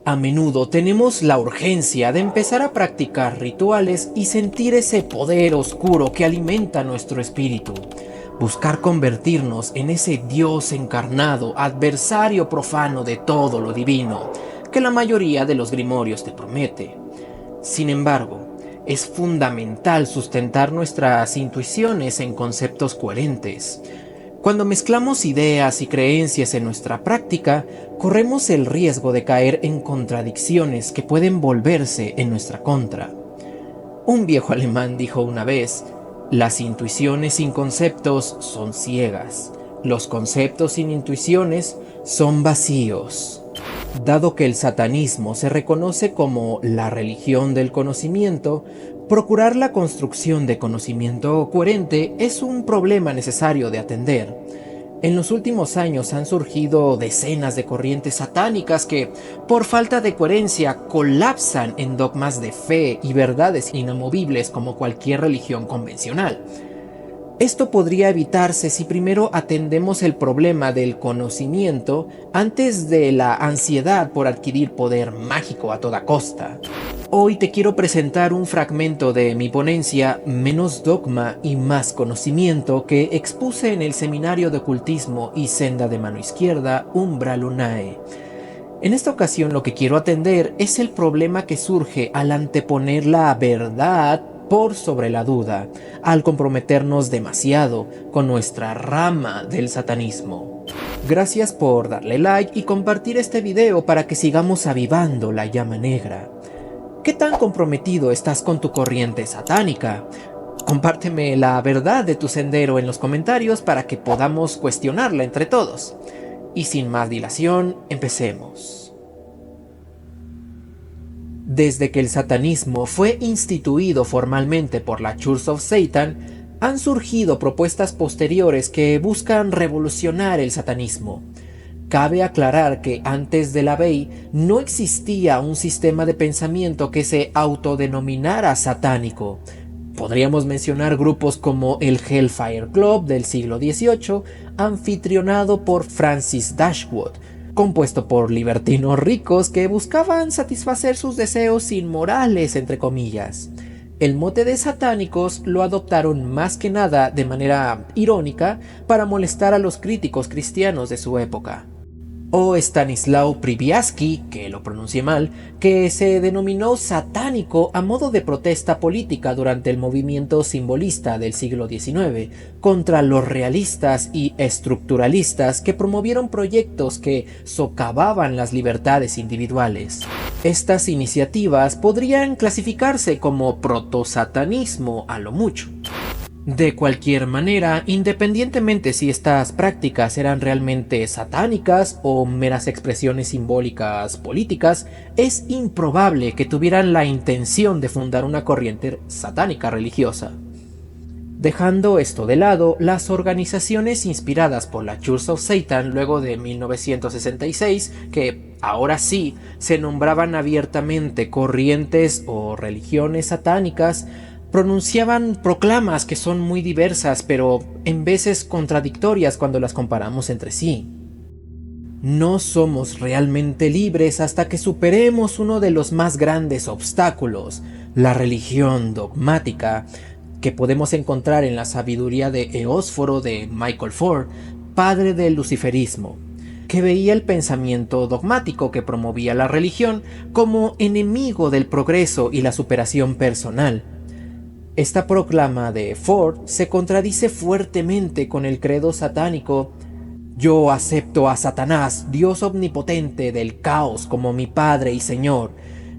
A menudo tenemos la urgencia de empezar a practicar rituales y sentir ese poder oscuro que alimenta nuestro espíritu. Buscar convertirnos en ese Dios encarnado, adversario profano de todo lo divino, que la mayoría de los grimorios te promete. Sin embargo, es fundamental sustentar nuestras intuiciones en conceptos coherentes. Cuando mezclamos ideas y creencias en nuestra práctica, corremos el riesgo de caer en contradicciones que pueden volverse en nuestra contra. Un viejo alemán dijo una vez: las intuiciones sin conceptos son ciegas, los conceptos sin intuiciones son vacíos. Dado que el satanismo se reconoce como la religión del conocimiento, procurar la construcción de conocimiento coherente es un problema necesario de atender. En los últimos años han surgido decenas de corrientes satánicas que, por falta de coherencia, colapsan en dogmas de fe y verdades inamovibles como cualquier religión convencional. Esto podría evitarse si primero atendemos el problema del conocimiento antes de la ansiedad por adquirir poder mágico a toda costa. Hoy te quiero presentar un fragmento de mi ponencia Menos dogma y más conocimiento que expuse en el Seminario de Ocultismo y Senda de Mano Izquierda Umbra Lunae. En esta ocasión lo que quiero atender es el problema que surge al anteponer la verdad por sobre la duda, al comprometernos demasiado con nuestra rama del satanismo. Gracias por darle like y compartir este video para que sigamos avivando la llama negra. ¿Qué tan comprometido estás con tu corriente satánica? Compárteme la verdad de tu sendero en los comentarios para que podamos cuestionarla entre todos. Y sin más dilación, empecemos. Desde que el satanismo fue instituido formalmente por la Church of Satan, han surgido propuestas posteriores que buscan revolucionar el satanismo. Cabe aclarar que antes de la Bey no existía un sistema de pensamiento que se autodenominara satánico. Podríamos mencionar grupos como el Hellfire Club del siglo XVIII, anfitrionado por Francis Dashwood, compuesto por libertinos ricos que buscaban satisfacer sus deseos inmorales, entre comillas. El mote de satánicos lo adoptaron más que nada de manera irónica para molestar a los críticos cristianos de su época. O Stanislaw Przybyacki, que lo pronuncié mal, que se denominó satánico a modo de protesta política durante el movimiento simbolista del siglo XIX, contra los realistas y estructuralistas que promovieron proyectos que socavaban las libertades individuales. Estas iniciativas podrían clasificarse como protosatanismo a lo mucho. De cualquier manera, independientemente si estas prácticas eran realmente satánicas o meras expresiones simbólicas políticas, es improbable que tuvieran la intención de fundar una corriente satánica religiosa. Dejando esto de lado, las organizaciones inspiradas por la Church of Satan luego de 1966, que ahora sí se nombraban abiertamente corrientes o religiones satánicas, pronunciaban proclamas que son muy diversas, pero en veces contradictorias cuando las comparamos entre sí. No somos realmente libres hasta que superemos uno de los más grandes obstáculos, la religión dogmática, que podemos encontrar en la sabiduría de Eósforo de Michael Ford, padre del luciferismo, que veía el pensamiento dogmático que promovía la religión como enemigo del progreso y la superación personal. Esta proclama de Ford se contradice fuertemente con el credo satánico: yo acepto a Satanás, Dios omnipotente del caos, como mi Padre y Señor.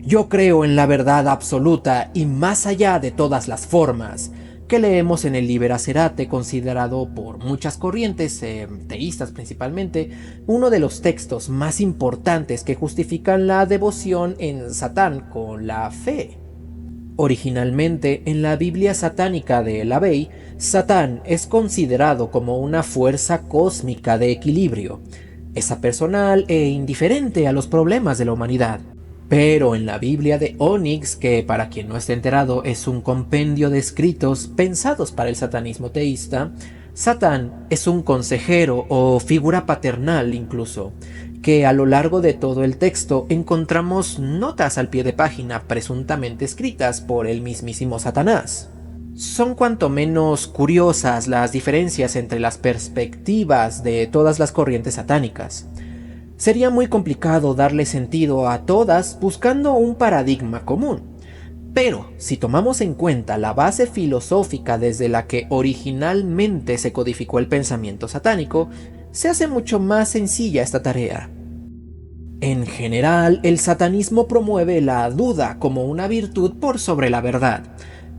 Yo creo en la verdad absoluta y más allá de todas las formas, que leemos en el Liber Acerate, considerado por muchas corrientes, teístas principalmente, uno de los textos más importantes que justifican la devoción en Satán con la fe. Originalmente, en la Biblia satánica de la Bey, Satán es considerado como una fuerza cósmica de equilibrio. Es apersonal e indiferente a los problemas de la humanidad. Pero en la Biblia de Onyx, que para quien no esté enterado es un compendio de escritos pensados para el satanismo teísta, Satán es un consejero o figura paternal incluso, que a lo largo de todo el texto encontramos notas al pie de página presuntamente escritas por el mismísimo Satanás. Son cuanto menos curiosas las diferencias entre las perspectivas de todas las corrientes satánicas. Sería muy complicado darle sentido a todas buscando un paradigma común. Pero, si tomamos en cuenta la base filosófica desde la que originalmente se codificó el pensamiento satánico, se hace mucho más sencilla esta tarea. En general, el satanismo promueve la duda como una virtud por sobre la verdad,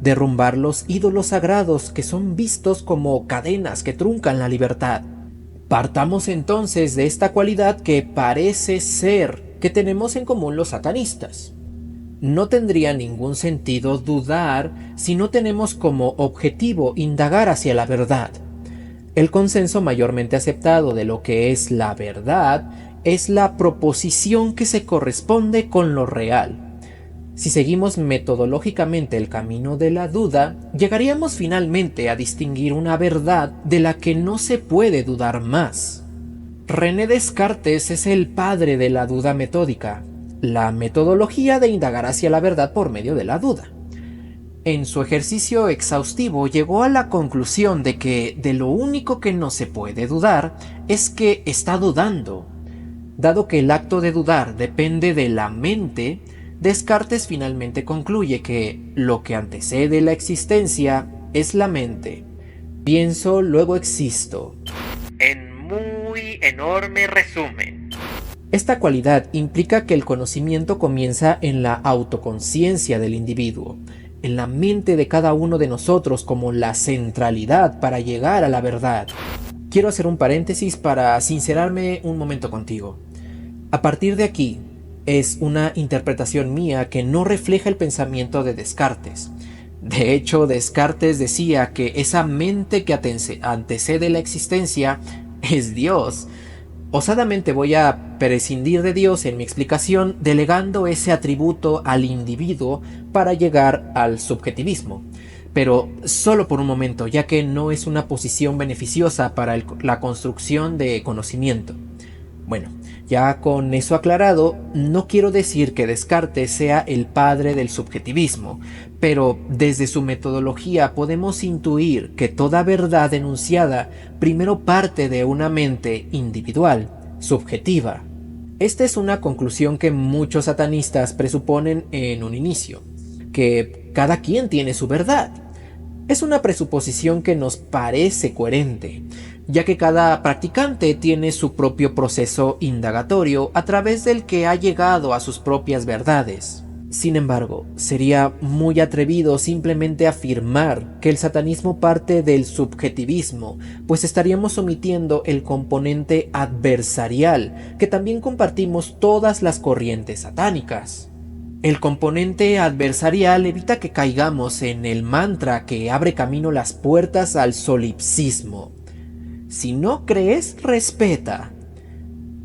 derrumbar los ídolos sagrados que son vistos como cadenas que truncan la libertad. Partamos entonces de esta cualidad que parece ser que tenemos en común los satanistas. No tendría ningún sentido dudar si no tenemos como objetivo indagar hacia la verdad. El consenso mayormente aceptado de lo que es la verdad es la proposición que se corresponde con lo real. Si seguimos metodológicamente el camino de la duda, llegaríamos finalmente a distinguir una verdad de la que no se puede dudar más. René Descartes es el padre de la duda metódica, la metodología de indagar hacia la verdad por medio de la duda. En su ejercicio exhaustivo llegó a la conclusión de que de lo único que no se puede dudar es que está dudando. Dado que el acto de dudar depende de la mente, Descartes finalmente concluye que lo que antecede la existencia es la mente. Pienso, luego existo. En muy enorme resumen. Esta cualidad implica que el conocimiento comienza en la autoconciencia del individuo, en la mente de cada uno de nosotros como la centralidad para llegar a la verdad. Quiero hacer un paréntesis para sincerarme un momento contigo. A partir de aquí, es una interpretación mía que no refleja el pensamiento de Descartes. De hecho, Descartes decía que esa mente que antecede la existencia es Dios. Osadamente voy a prescindir de Dios en mi explicación, delegando ese atributo al individuo para llegar al subjetivismo. Pero solo por un momento, ya que no es una posición beneficiosa para la construcción de conocimiento. Bueno, ya con eso aclarado, no quiero decir que Descartes sea el padre del subjetivismo, pero desde su metodología podemos intuir que toda verdad enunciada primero parte de una mente individual, subjetiva. Esta es una conclusión que muchos satanistas presuponen en un inicio, que cada quien tiene su verdad. Es una presuposición que nos parece coherente, ya que cada practicante tiene su propio proceso indagatorio a través del que ha llegado a sus propias verdades. Sin embargo, sería muy atrevido simplemente afirmar que el satanismo parte del subjetivismo, pues estaríamos omitiendo el componente adversarial que también compartimos todas las corrientes satánicas. El componente adversarial evita que caigamos en el mantra que abre camino las puertas al solipsismo. Si no crees, respeta.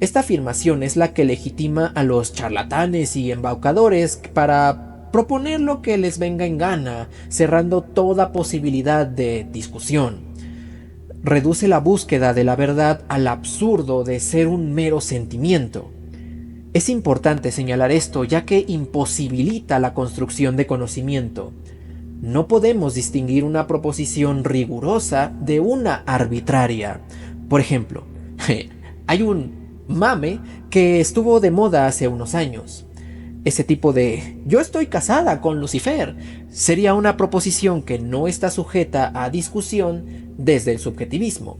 Esta afirmación es la que legitima a los charlatanes y embaucadores para proponer lo que les venga en gana, cerrando toda posibilidad de discusión. Reduce la búsqueda de la verdad al absurdo de ser un mero sentimiento. Es importante señalar esto, ya que imposibilita la construcción de conocimiento. No podemos distinguir una proposición rigurosa de una arbitraria. Por ejemplo, hay un mame que estuvo de moda hace unos años. Ese tipo de "yo estoy casada con Lucifer" sería una proposición que no está sujeta a discusión desde el subjetivismo.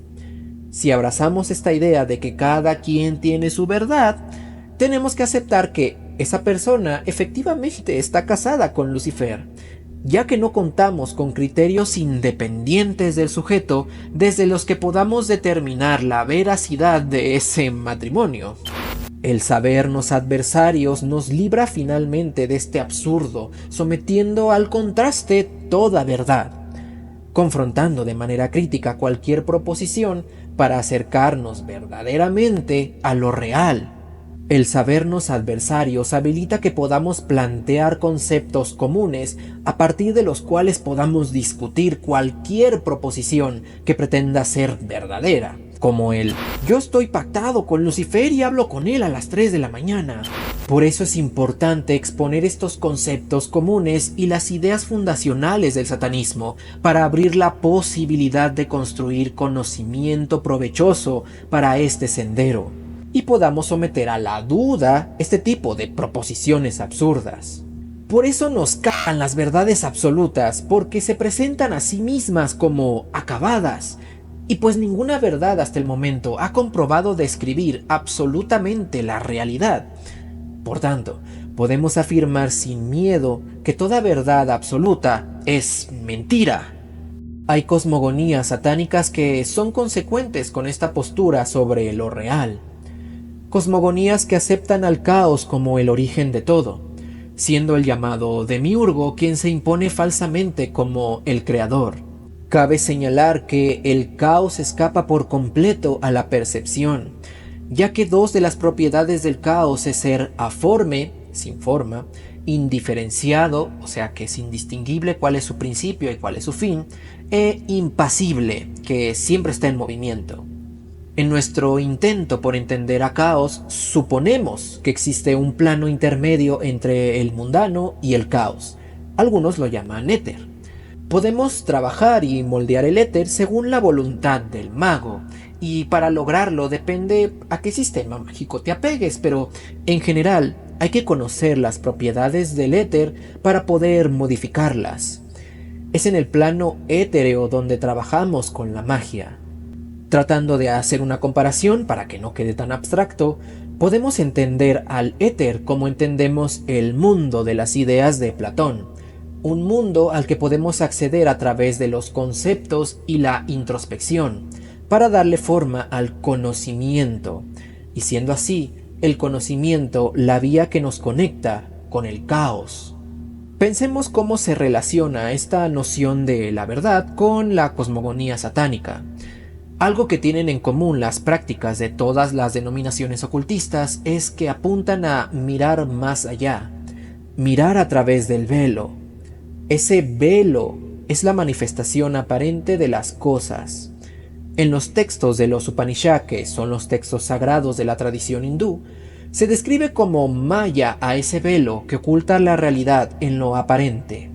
Si abrazamos esta idea de que cada quien tiene su verdad, tenemos que aceptar que esa persona efectivamente está casada con Lucifer, ya que no contamos con criterios independientes del sujeto desde los que podamos determinar la veracidad de ese matrimonio. El sabernos adversarios nos libra finalmente de este absurdo, sometiendo al contraste toda verdad, confrontando de manera crítica cualquier proposición para acercarnos verdaderamente a lo real. El sabernos adversarios habilita que podamos plantear conceptos comunes a partir de los cuales podamos discutir cualquier proposición que pretenda ser verdadera. como el "yo estoy pactado con Lucifer y hablo con él a las 3 de la mañana". Por eso es importante exponer estos conceptos comunes y las ideas fundacionales del satanismo para abrir la posibilidad de construir conocimiento provechoso para este sendero y podamos someter a la duda este tipo de proposiciones absurdas. Por eso nos cagan las verdades absolutas, porque se presentan a sí mismas como acabadas, y pues ninguna verdad hasta el momento ha comprobado describir absolutamente la realidad. Por tanto, podemos afirmar sin miedo que toda verdad absoluta es mentira. Hay cosmogonías satánicas que son consecuentes con esta postura sobre lo real. Cosmogonías que aceptan al caos como el origen de todo, siendo el llamado demiurgo quien se impone falsamente como el creador. Cabe señalar que el caos escapa por completo a la percepción, ya que dos de las propiedades del caos es ser aforme, sin forma, indiferenciado, o sea que es indistinguible cuál es su principio y cuál es su fin, e impasible, que siempre está en movimiento. En nuestro intento por entender a caos, suponemos que existe un plano intermedio entre el mundano y el caos. Algunos lo llaman éter. Podemos trabajar y moldear el éter según la voluntad del mago, y para lograrlo depende a qué sistema mágico te apegues, pero en general hay que conocer las propiedades del éter para poder modificarlas. Es en el plano étereo donde trabajamos con la magia. Tratando de hacer una comparación para que no quede tan abstracto, podemos entender al éter como entendemos el mundo de las ideas de Platón, un mundo al que podemos acceder a través de los conceptos y la introspección, para darle forma al conocimiento, y siendo así, el conocimiento la vía que nos conecta con el caos. Pensemos cómo se relaciona esta noción de la verdad con la cosmogonía satánica. Algo que tienen en común las prácticas de todas las denominaciones ocultistas es que apuntan a mirar más allá, mirar a través del velo. Ese velo es la manifestación aparente de las cosas. En los textos de los Upanishad, que son los textos sagrados de la tradición hindú, se describe como maya a ese velo que oculta la realidad en lo aparente.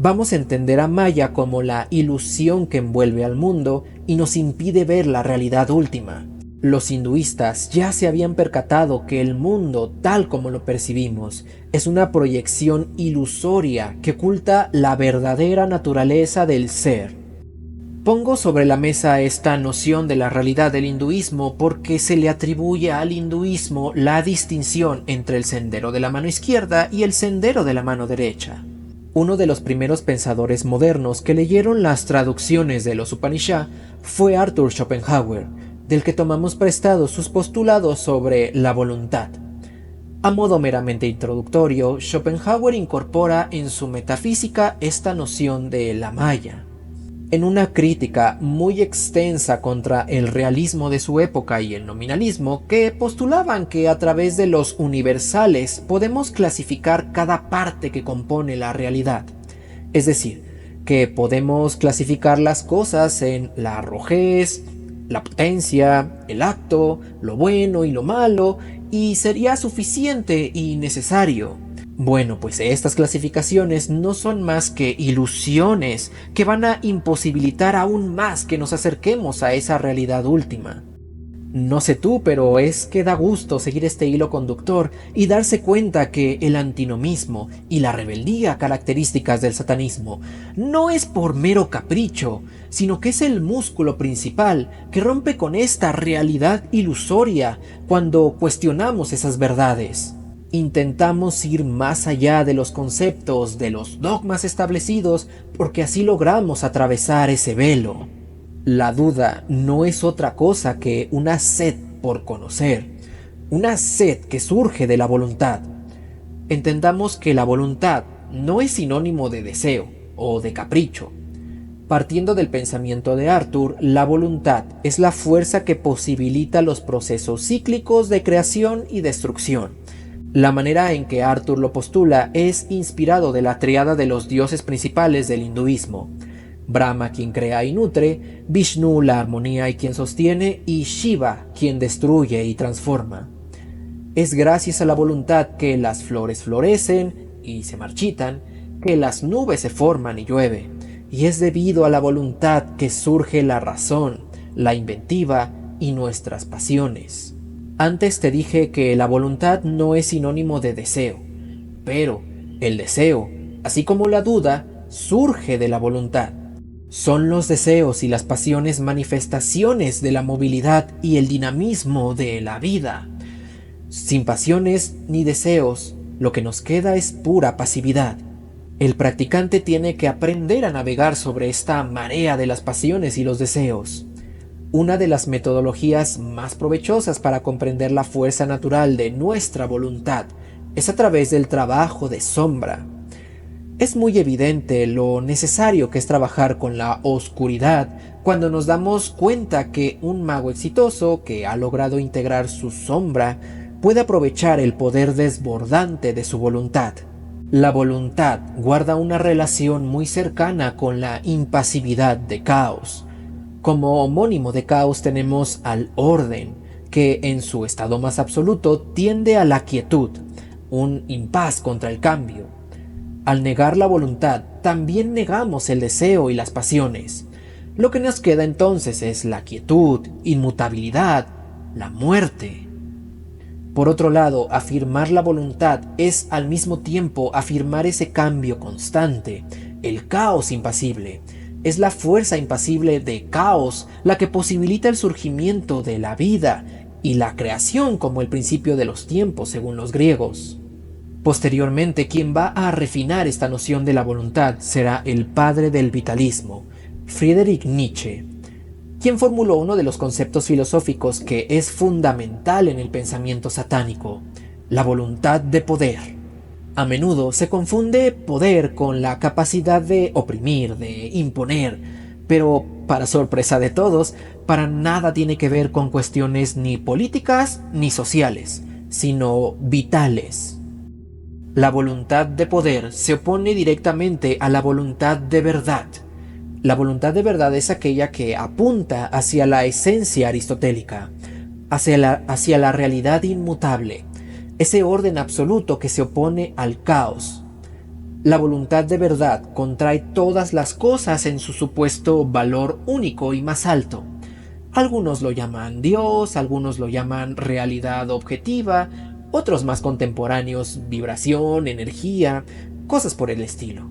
Vamos a entender a Maya como la ilusión que envuelve al mundo y nos impide ver la realidad última. Los hinduistas ya se habían percatado que el mundo, tal como lo percibimos, es una proyección ilusoria que oculta la verdadera naturaleza del ser. Pongo sobre la mesa esta noción de la realidad del hinduismo porque se le atribuye al hinduismo la distinción entre el sendero de la mano izquierda y el sendero de la mano derecha. Uno de los primeros pensadores modernos que leyeron las traducciones de los Upanishad fue Arthur Schopenhauer, del que tomamos prestados sus postulados sobre la voluntad. A modo meramente introductorio, Schopenhauer incorpora en su metafísica esta noción de la maya. En una crítica muy extensa contra el realismo de su época y el nominalismo, que postulaban que a través de los universales podemos clasificar cada parte que compone la realidad. Es decir, que podemos clasificar las cosas en la arrojez, la potencia, el acto, lo bueno y lo malo, y sería suficiente y necesario. Bueno, pues estas clasificaciones no son más que ilusiones que van a imposibilitar aún más que nos acerquemos a esa realidad última. No sé tú, pero es que da gusto seguir este hilo conductor y darse cuenta que el antinomismo y la rebeldía características del satanismo no es por mero capricho, sino que es el músculo principal que rompe con esta realidad ilusoria cuando cuestionamos esas verdades. Intentamos ir más allá de los conceptos, de los dogmas establecidos, porque así logramos atravesar ese velo. La duda no es otra cosa que una sed por conocer, una sed que surge de la voluntad. Entendamos que la voluntad no es sinónimo de deseo o de capricho. Partiendo del pensamiento de Arthur, la voluntad es la fuerza que posibilita los procesos cíclicos de creación y destrucción. La manera en que Arthur lo postula es inspirado de la tríada de los dioses principales del hinduismo: Brahma quien crea y nutre, Vishnu la armonía y quien sostiene, y Shiva quien destruye y transforma. Es gracias a la voluntad que las flores florecen y se marchitan, que las nubes se forman y llueve, y es debido a la voluntad que surge la razón, la inventiva y nuestras pasiones. Antes te dije que la voluntad no es sinónimo de deseo, pero el deseo, así como la duda, surge de la voluntad. Son los deseos y las pasiones manifestaciones de la movilidad y el dinamismo de la vida. Sin pasiones ni deseos, lo que nos queda es pura pasividad. El practicante tiene que aprender a navegar sobre esta marea de las pasiones y los deseos. Una de las metodologías más provechosas para comprender la fuerza natural de nuestra voluntad es a través del trabajo de sombra. Es muy evidente lo necesario que es trabajar con la oscuridad cuando nos damos cuenta que un mago exitoso que ha logrado integrar su sombra puede aprovechar el poder desbordante de su voluntad. La voluntad guarda una relación muy cercana con la impasividad de caos. Como homónimo de caos tenemos al orden, que en su estado más absoluto tiende a la quietud, un impas contra el cambio. Al negar la voluntad, también negamos el deseo y las pasiones. Lo que nos queda entonces es la quietud, inmutabilidad, la muerte. Por otro lado, afirmar la voluntad es al mismo tiempo afirmar ese cambio constante, el caos impasible. Es la fuerza impasible de caos la que posibilita el surgimiento de la vida y la creación como el principio de los tiempos según los griegos. Posteriormente, quien va a refinar esta noción de la voluntad será el padre del vitalismo, Friedrich Nietzsche, quien formuló uno de los conceptos filosóficos que es fundamental en el pensamiento satánico, la voluntad de poder. A menudo se confunde poder con la capacidad de oprimir, de imponer, pero para sorpresa de todos, para nada tiene que ver con cuestiones ni políticas ni sociales, sino vitales. La voluntad de poder se opone directamente a la voluntad de verdad. La voluntad de verdad es aquella que apunta hacia la esencia aristotélica, hacia la realidad inmutable, ese orden absoluto que se opone al caos. La voluntad de verdad contrae todas las cosas en su supuesto valor único y más alto. Algunos lo llaman Dios, algunos lo llaman realidad objetiva, otros más contemporáneos vibración, energía, cosas por el estilo.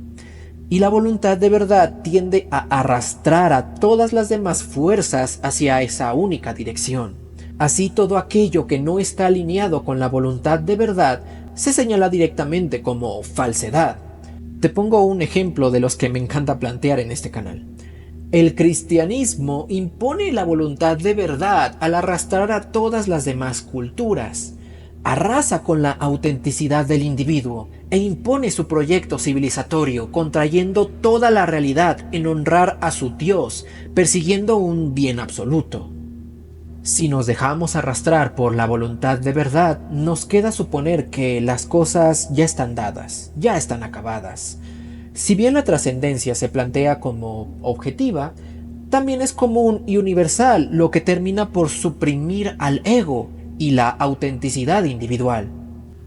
Y la voluntad de verdad tiende a arrastrar a todas las demás fuerzas hacia esa única dirección. Así todo aquello que no está alineado con la voluntad de verdad se señala directamente como falsedad. Te pongo un ejemplo de los que me encanta plantear en este canal. El cristianismo impone la voluntad de verdad al arrastrar a todas las demás culturas. Arrasa con la autenticidad del individuo e impone su proyecto civilizatorio, contrayendo toda la realidad en honrar a su Dios, persiguiendo un bien absoluto. Si nos dejamos arrastrar por la voluntad de verdad, nos queda suponer que las cosas ya están dadas, ya están acabadas. Si bien la trascendencia se plantea como objetiva, también es común y universal, lo que termina por suprimir al ego y la autenticidad individual.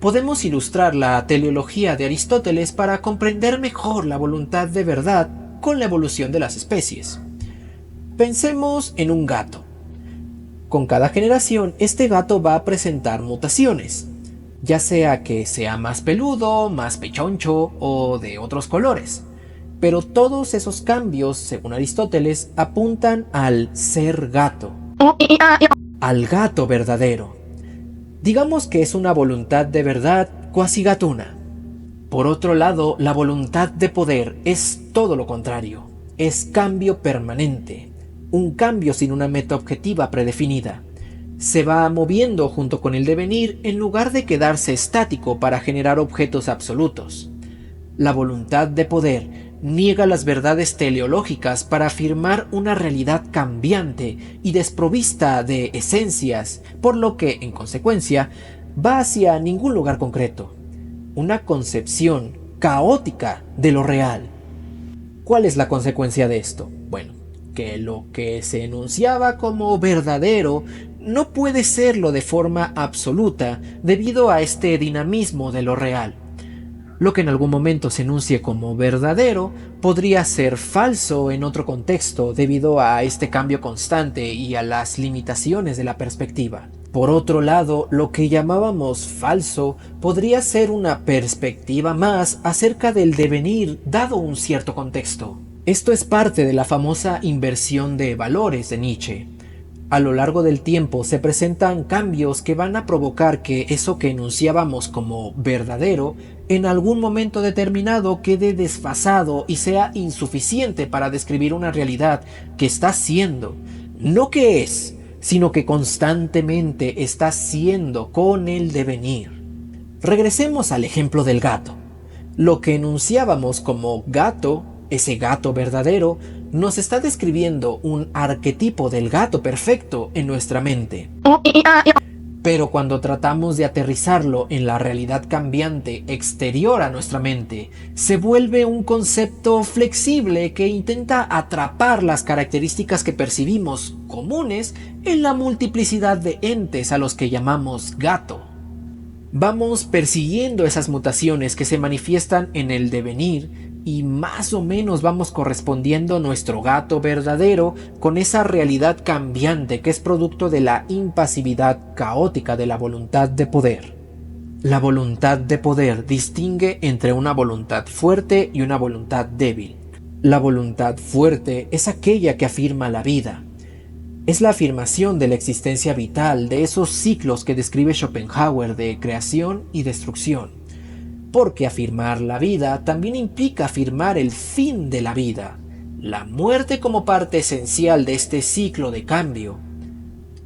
Podemos ilustrar la teleología de Aristóteles para comprender mejor la voluntad de verdad con la evolución de las especies. Pensemos en un gato. Con cada generación, este gato va a presentar mutaciones, ya sea que sea más peludo, más pechoncho o de otros colores. Pero todos esos cambios, según Aristóteles, apuntan al ser gato, al gato verdadero. Digamos que es una voluntad de verdad cuasi gatuna. Por otro lado, la voluntad de poder es todo lo contrario, es cambio permanente, un cambio sin una meta objetiva predefinida. Se va moviendo junto con el devenir en lugar de quedarse estático para generar objetos absolutos. La voluntad de poder niega las verdades teleológicas para afirmar una realidad cambiante y desprovista de esencias, por lo que, en consecuencia, va hacia ningún lugar concreto, una concepción caótica de lo real. ¿Cuál es la consecuencia de esto? Bueno, que lo que se enunciaba como verdadero no puede serlo de forma absoluta debido a este dinamismo de lo real. Lo que en algún momento se enuncie como verdadero podría ser falso en otro contexto debido a este cambio constante y a las limitaciones de la perspectiva. Por otro lado, lo que llamábamos falso podría ser una perspectiva más acerca del devenir dado un cierto contexto. Esto es parte de la famosa inversión de valores de Nietzsche. A lo largo del tiempo se presentan cambios que van a provocar que eso que enunciábamos como verdadero en algún momento determinado quede desfasado y sea insuficiente para describir una realidad que está siendo, no que es, sino que constantemente está siendo con el devenir. Regresemos al ejemplo del gato. Lo que enunciábamos como gato, ese gato verdadero, nos está describiendo un arquetipo del gato perfecto en nuestra mente. Pero cuando tratamos de aterrizarlo en la realidad cambiante exterior a nuestra mente, se vuelve un concepto flexible que intenta atrapar las características que percibimos comunes en la multiplicidad de entes a los que llamamos gato. Vamos persiguiendo esas mutaciones que se manifiestan en el devenir y más o menos vamos correspondiendo nuestro gato verdadero con esa realidad cambiante que es producto de la impasividad caótica de la voluntad de poder. La voluntad de poder distingue entre una voluntad fuerte y una voluntad débil. La voluntad fuerte es aquella que afirma la vida. Es la afirmación de la existencia vital de esos ciclos que describe Schopenhauer de creación y destrucción. Porque afirmar la vida también implica afirmar el fin de la vida, la muerte como parte esencial de este ciclo de cambio.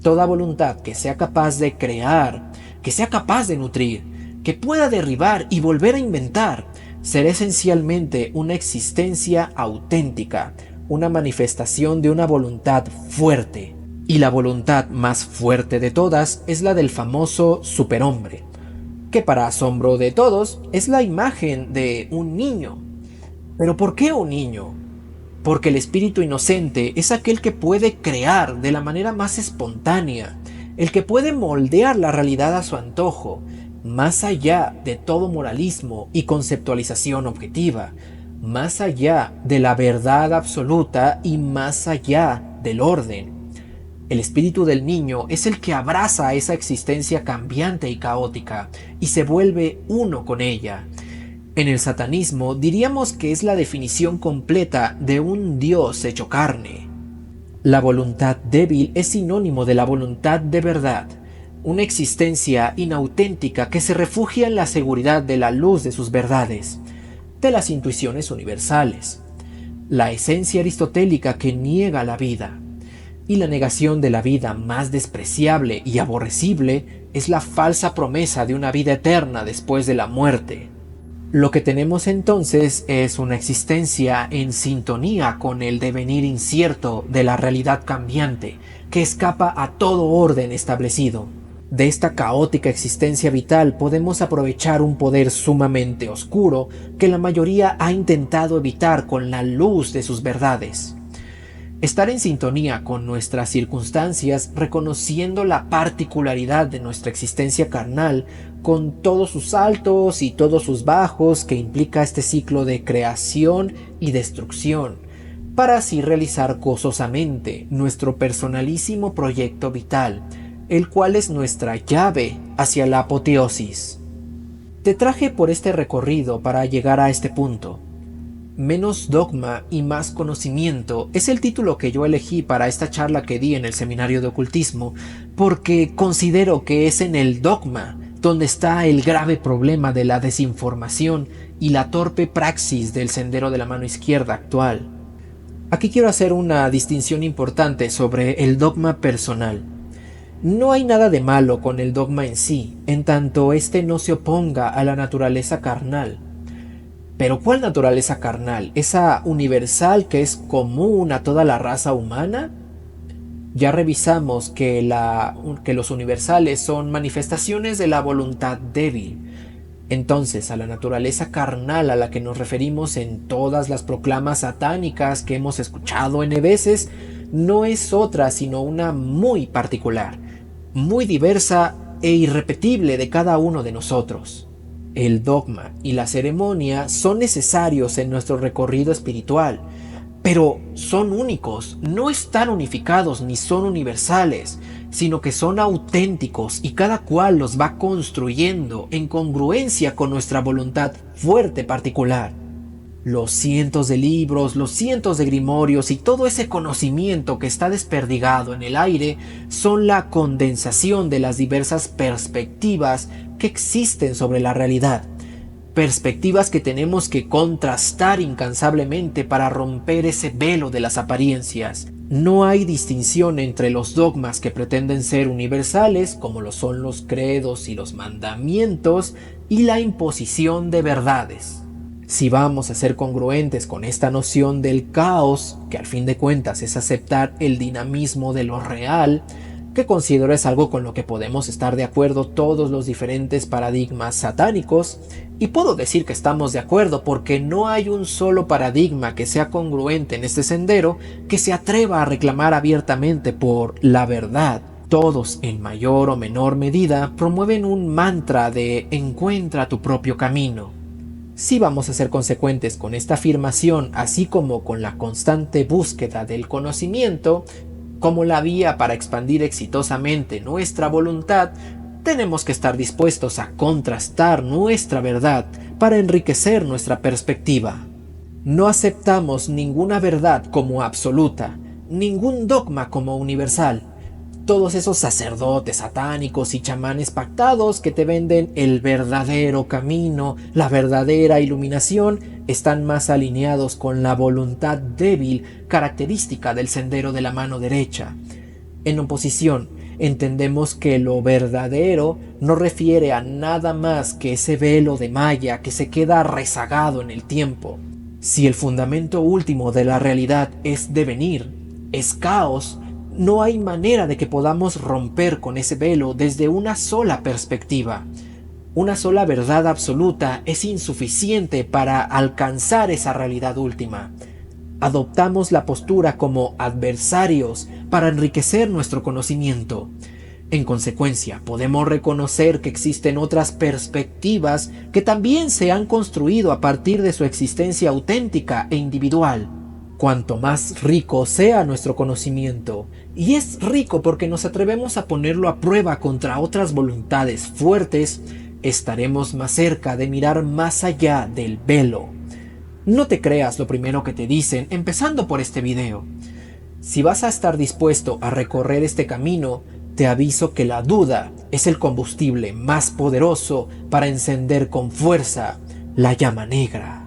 Toda voluntad que sea capaz de crear, que sea capaz de nutrir, que pueda derribar y volver a inventar, será esencialmente una existencia auténtica, una manifestación de una voluntad fuerte. Y la voluntad más fuerte de todas es la del famoso superhombre, que para asombro de todos es la imagen de un niño. ¿Pero por qué un niño? Porque el espíritu inocente es aquel que puede crear de la manera más espontánea, el que puede moldear la realidad a su antojo, más allá de todo moralismo y conceptualización objetiva, más allá de la verdad absoluta y más allá del orden. El espíritu del niño es el que abraza esa existencia cambiante y caótica y se vuelve uno con ella. En el satanismo diríamos que es la definición completa de un Dios hecho carne. La voluntad débil es sinónimo de la voluntad de verdad, una existencia inauténtica que se refugia en la seguridad de la luz de sus verdades, de las intuiciones universales, la esencia aristotélica que niega la vida. Y la negación de la vida más despreciable y aborrecible es la falsa promesa de una vida eterna después de la muerte. Lo que tenemos entonces es una existencia en sintonía con el devenir incierto de la realidad cambiante, que escapa a todo orden establecido. De esta caótica existencia vital podemos aprovechar un poder sumamente oscuro que la mayoría ha intentado evitar con la luz de sus verdades. Estar en sintonía con nuestras circunstancias, reconociendo la particularidad de nuestra existencia carnal, con todos sus altos y todos sus bajos que implica este ciclo de creación y destrucción, para así realizar gozosamente nuestro personalísimo proyecto vital, el cual es nuestra llave hacia la apoteosis. Te traje por este recorrido para llegar a este punto. Menos dogma y más conocimiento es el título que yo elegí para esta charla que di en el seminario de ocultismo, porque considero que es en el dogma donde está el grave problema de la desinformación y la torpe praxis del sendero de la mano izquierda actual. Aquí quiero hacer una distinción importante sobre el dogma personal. No hay nada de malo con el dogma en sí, en tanto éste no se oponga a la naturaleza carnal. ¿Pero cuál naturaleza carnal? ¿Esa universal que es común a toda la raza humana? Ya revisamos que los universales son manifestaciones de la voluntad débil. Entonces, a la naturaleza carnal a la que nos referimos en todas las proclamas satánicas que hemos escuchado N veces, no es otra sino una muy particular, muy diversa e irrepetible de cada uno de nosotros. El dogma y la ceremonia son necesarios en nuestro recorrido espiritual, pero son únicos, no están unificados ni son universales, sino que son auténticos y cada cual los va construyendo en congruencia con nuestra voluntad fuerte particular. Los cientos de libros, los cientos de grimorios y todo ese conocimiento que está desperdigado en el aire son la condensación de las diversas perspectivas que existen sobre la realidad. Perspectivas que tenemos que contrastar incansablemente para romper ese velo de las apariencias. No hay distinción entre los dogmas que pretenden ser universales, como lo son los credos y los mandamientos, y la imposición de verdades. Si vamos a ser congruentes con esta noción del caos, que al fin de cuentas es aceptar el dinamismo de lo real, que considero es algo con lo que podemos estar de acuerdo todos los diferentes paradigmas satánicos, y puedo decir que estamos de acuerdo porque no hay un solo paradigma que sea congruente en este sendero que se atreva a reclamar abiertamente por la verdad. Todos, en mayor o menor medida, promueven un mantra de encuentra tu propio camino. Si vamos a ser consecuentes con esta afirmación, así como con la constante búsqueda del conocimiento, como la vía para expandir exitosamente nuestra voluntad, tenemos que estar dispuestos a contrastar nuestra verdad para enriquecer nuestra perspectiva. No aceptamos ninguna verdad como absoluta, ningún dogma como universal. Todos esos sacerdotes satánicos y chamanes pactados que te venden el verdadero camino, la verdadera iluminación, están más alineados con la voluntad débil característica del sendero de la mano derecha. En oposición, entendemos que lo verdadero no refiere a nada más que ese velo de malla que se queda rezagado en el tiempo. Si el fundamento último de la realidad es devenir, es caos, no hay manera de que podamos romper con ese velo desde una sola perspectiva. Una sola verdad absoluta es insuficiente para alcanzar esa realidad última. Adoptamos la postura como adversarios para enriquecer nuestro conocimiento. En consecuencia, podemos reconocer que existen otras perspectivas que también se han construido a partir de su existencia auténtica e individual. Cuanto más rico sea nuestro conocimiento, y es rico porque nos atrevemos a ponerlo a prueba contra otras voluntades fuertes, estaremos más cerca de mirar más allá del velo. No te creas lo primero que te dicen, empezando por este video. Si vas a estar dispuesto a recorrer este camino, te aviso que la duda es el combustible más poderoso para encender con fuerza la llama negra.